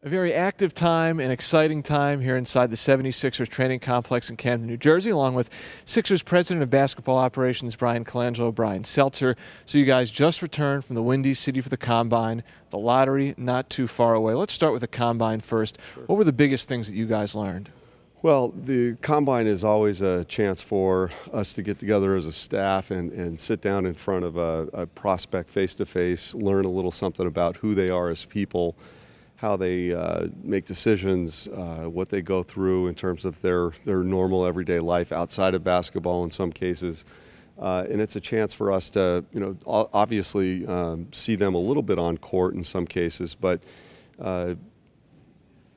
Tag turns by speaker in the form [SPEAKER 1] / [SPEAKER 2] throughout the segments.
[SPEAKER 1] A very active time and exciting time here inside the 76ers training complex in Camden, New Jersey, along with Sixers President of Basketball Operations, Bryan Colangelo, Brian Seltzer. So you guys just returned from the Windy City for the Combine, the lottery not too far away. Let's start with the Combine first. Sure. What were the biggest things that you guys learned?
[SPEAKER 2] Well, the Combine is always a chance for us to get together as a staff and sit down in front of a prospect face-to-face, learn a little something about who they are as people, how they make decisions, what they go through in terms of their normal everyday life outside of basketball in some cases. And it's a chance for us to, obviously see them a little bit on court in some cases, but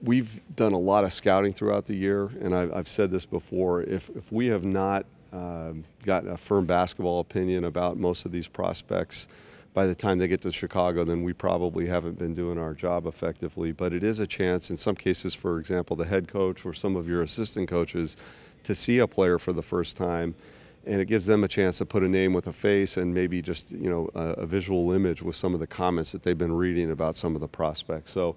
[SPEAKER 2] we've done a lot of scouting throughout the year, and I've said this before, if we have not gotten a firm basketball opinion about most of these prospects by the time they get to Chicago, then we probably haven't been doing our job effectively. But it is a chance in some cases, for example, the head coach or some of your assistant coaches to see a player for the first time, and it gives them a chance to put a name with a face and maybe just a visual image with some of the comments that they've been reading about some of the prospects. So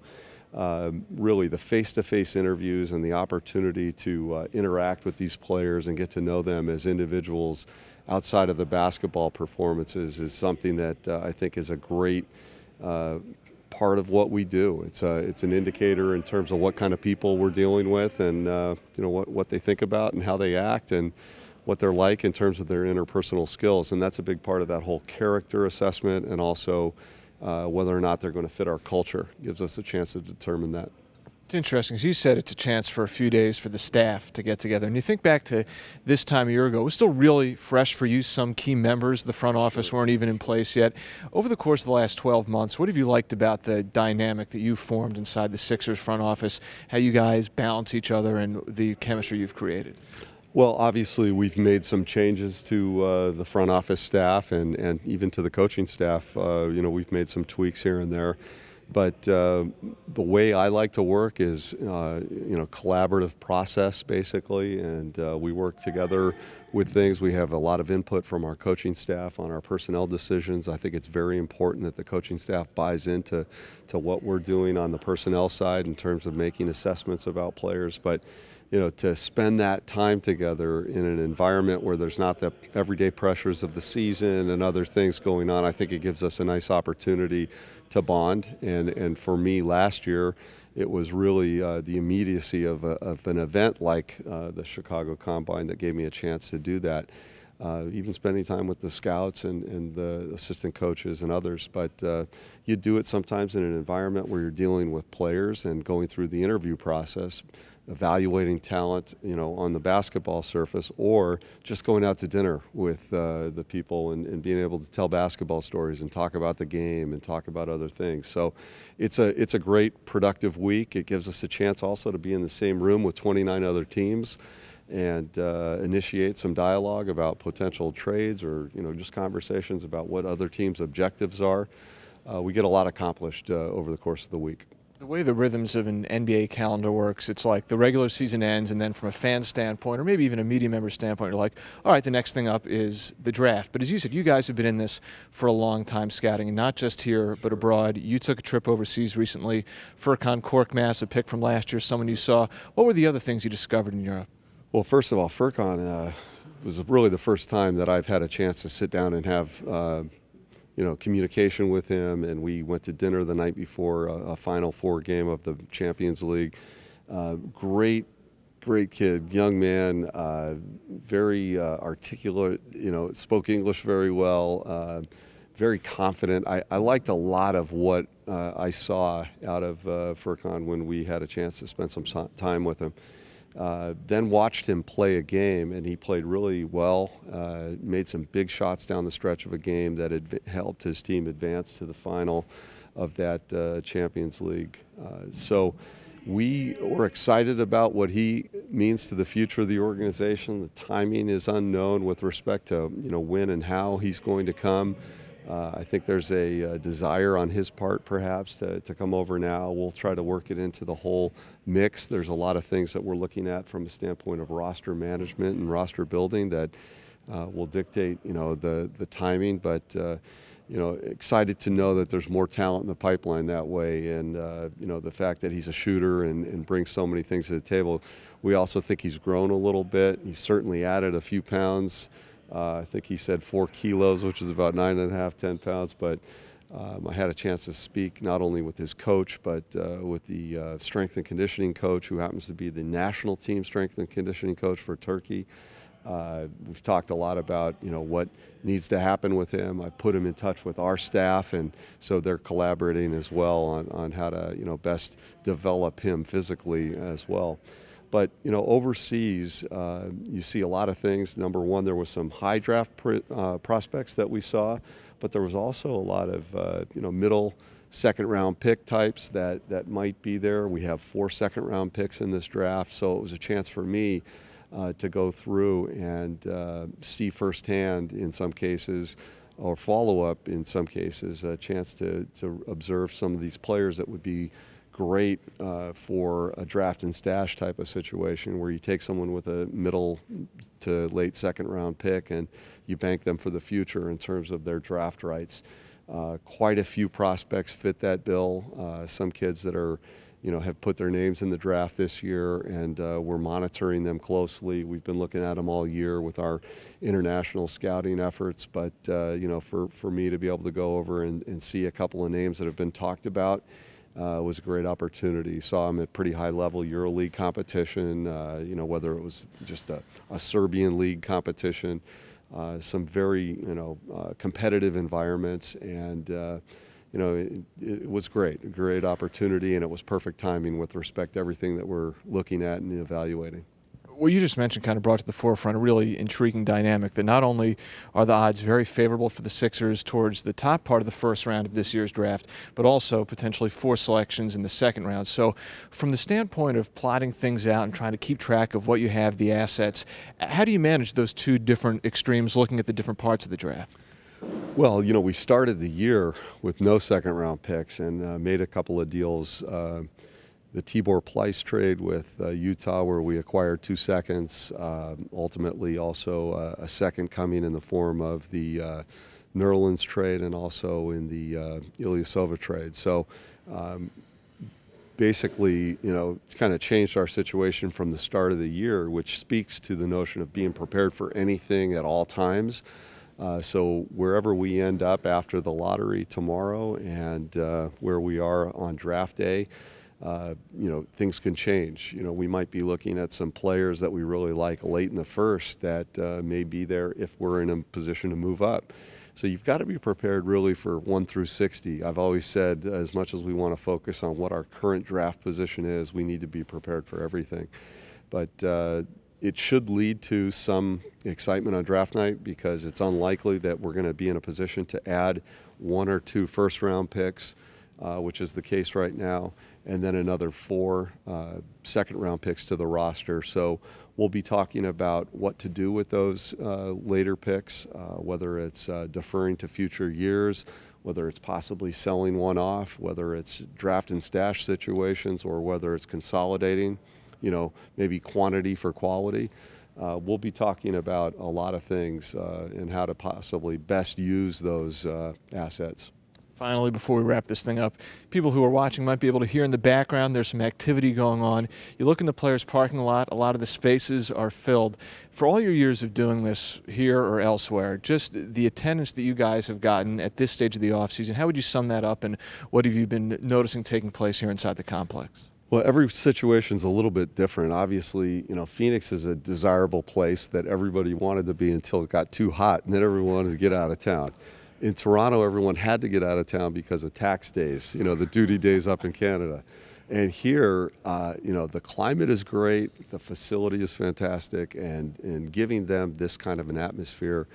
[SPEAKER 2] really the face-to-face interviews and the opportunity to interact with these players and get to know them as individuals outside of the basketball performances is something that I think is a great part of what we do. It's an indicator in terms of what kind of people we're dealing with, and what they think about and how they act and what they're like in terms of their interpersonal skills. And that's a big part of that whole character assessment, and also whether or not they're going to fit our culture. It gives us a chance to determine that.
[SPEAKER 1] It's interesting. As you said, it's a chance for a few days for the staff to get together. And you think back to this time a year ago, it was still really fresh for you. Some key members of the front office weren't even in place yet. Over the course of the last 12 months, what have you liked about the dynamic that you've formed inside the Sixers front office, how you guys balance each other and the chemistry you've created?
[SPEAKER 2] Well, obviously, we've made some changes to the front office staff and even to the coaching staff. We've made some tweaks here and there. But the way I like to work is, collaborative process, basically, and we work together with things. We have a lot of input from our coaching staff on our personnel decisions. I think it's very important that the coaching staff buys into what we're doing on the personnel side in terms of making assessments about players. But to spend that time together in an environment where there's not the everyday pressures of the season and other things going on, I think it gives us a nice opportunity to bond. And for me last year, it was really the immediacy of an event like the Chicago Combine that gave me a chance to do that. Even spending time with the scouts and the assistant coaches and others. But you do it sometimes in an environment where you're dealing with players and going through the interview process, evaluating talent, on the basketball surface, or just going out to dinner with the people and being able to tell basketball stories and talk about the game and talk about other things. So it's a great productive week. It gives us a chance also to be in the same room with 29 other teams and initiate some dialogue about potential trades or just conversations about what other teams' objectives are. We get a lot accomplished over the course of the week.
[SPEAKER 1] The way the rhythms of an NBA calendar works, it's like the regular season ends, and then from a fan standpoint, or maybe even a media member standpoint, you're like, all right, the next thing up is the draft. But as you said, you guys have been in this for a long time scouting, and not just here, but abroad. You took a trip overseas recently. Furkan Korkmaz, a pick from last year, someone you saw. What were the other things you discovered in Europe?
[SPEAKER 2] Well, first of all, Furkan was really the first time that I've had a chance to sit down and have communication with him, and we went to dinner the night before a Final Four game of the Champions League. Great kid, young man, very articulate, spoke English very well, very confident. I liked a lot of what I saw out of Furkan when we had a chance to spend some time with him. Then watched him play a game, and he played really well, made some big shots down the stretch of a game that had helped his team advance to the final of that Champions League. So we were excited about what he means to the future of the organization. The timing is unknown with respect to when and how he's going to come. I think there's a desire on his part, perhaps, to come over now. We'll try to work it into the whole mix. There's a lot of things that we're looking at from a standpoint of roster management and roster building that will dictate, the timing. But excited to know that there's more talent in the pipeline that way. And, the fact that he's a shooter and brings so many things to the table. We also think he's grown a little bit. He's certainly added a few pounds. I think he said 4 kilos, which is about 9.5, 10 pounds. But I had a chance to speak not only with his coach, but with the strength and conditioning coach, who happens to be the national team strength and conditioning coach for Turkey. We've talked a lot about, what needs to happen with him. I put him in touch with our staff, and so they're collaborating as well on how to, best develop him physically as well. But, overseas, you see a lot of things. Number one, there was some high draft prospects that we saw, but there was also a lot of, middle second-round pick types that might be there. We have 4 second-round picks in this draft, so it was a chance for me to go through and see firsthand in some cases, or follow up in some cases, a chance to observe some of these players that would be great for a draft and stash type of situation, where you take someone with a middle to late second round pick and you bank them for the future in terms of their draft rights. Quite a few prospects fit that bill. Some kids that are have put their names in the draft this year, and we're monitoring them closely. We've been looking at them all year with our international scouting efforts, but for me to be able to go over and see a couple of names that have been talked about was a great opportunity. Saw them at pretty high level EuroLeague competition, whether it was just a Serbian league competition, some very competitive environments, and it was great, a great opportunity, and it was perfect timing with respect to everything that we're looking at and evaluating.
[SPEAKER 1] What you just mentioned kind of brought to the forefront a really intriguing dynamic that not only are the odds very favorable for the Sixers towards the top part of the first round of this year's draft, but also potentially 4 selections in the second round. So from the standpoint of plotting things out and trying to keep track of what you have, the assets, how do you manage those 2 different extremes looking at the different parts of the draft?
[SPEAKER 2] Well, we started the year with no second-round picks and made a couple of deals. The Tibor Pleiss trade with Utah, where we acquired 2 seconds. Ultimately, also a second coming in the form of the Nerlens trade, and also in the Ilyasova trade. So basically, it's kind of changed our situation from the start of the year, which speaks to the notion of being prepared for anything at all times. So wherever we end up after the lottery tomorrow, and where we are on draft day, things can change. We might be looking at some players that we really like late in the first that may be there if we're in a position to move up. So you've got to be prepared really for 1 through 60. I've always said, as much as we want to focus on what our current draft position is, we need to be prepared for everything. But it should lead to some excitement on draft night, because it's unlikely that we're going to be in a position to add 1 or 2 first-round picks, which is the case right now, and then another 4 second-round picks to the roster. So we'll be talking about what to do with those later picks, whether it's deferring to future years, whether it's possibly selling one off, whether it's draft and stash situations, or whether it's consolidating, maybe quantity for quality. We'll be talking about a lot of things and how to possibly best use those assets.
[SPEAKER 1] Finally, before we wrap this thing up, people who are watching might be able to hear in the background there's some activity going on. You look in the players' parking lot, a lot of the spaces are filled. For all your years of doing this here or elsewhere, just the attendance that you guys have gotten at this stage of the offseason, how would you sum that up, and what have you been noticing taking place here inside the complex?
[SPEAKER 2] Well, every situation's a little bit different. Obviously, Phoenix is a desirable place that everybody wanted to be until it got too hot, and then everyone wanted to get out of town. In Toronto, everyone had to get out of town because of tax days, the duty days up in Canada. And here, the climate is great, the facility is fantastic, and giving them this kind of an atmosphere,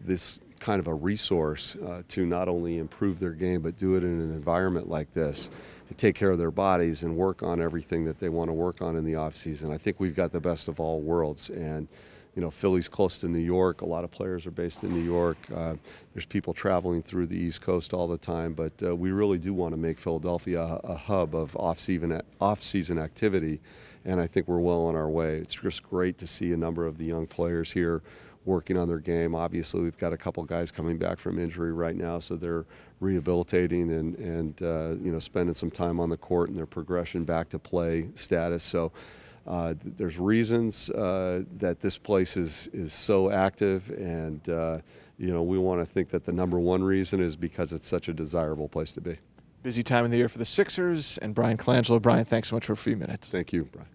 [SPEAKER 2] this kind of a resource to not only improve their game, but do it in an environment like this, and take care of their bodies and work on everything that they want to work on in the off season. I think we've got the best of all worlds. And Philly's close to New York. A lot of players are based in New York. There's people traveling through the East Coast all the time, but we really do want to make Philadelphia a hub of off-season activity, and I think we're well on our way. It's just great to see a number of the young players here working on their game. Obviously, we've got a couple guys coming back from injury right now, so they're rehabilitating and spending some time on the court in their progression back to play status. So there's reasons that this place is so active, and we want to think that the number one reason is because it's such a desirable place to be.
[SPEAKER 1] Busy time of the year for the Sixers and Bryan Colangelo. Bryan, thanks so much for a few minutes.
[SPEAKER 2] Thank you, Bryan.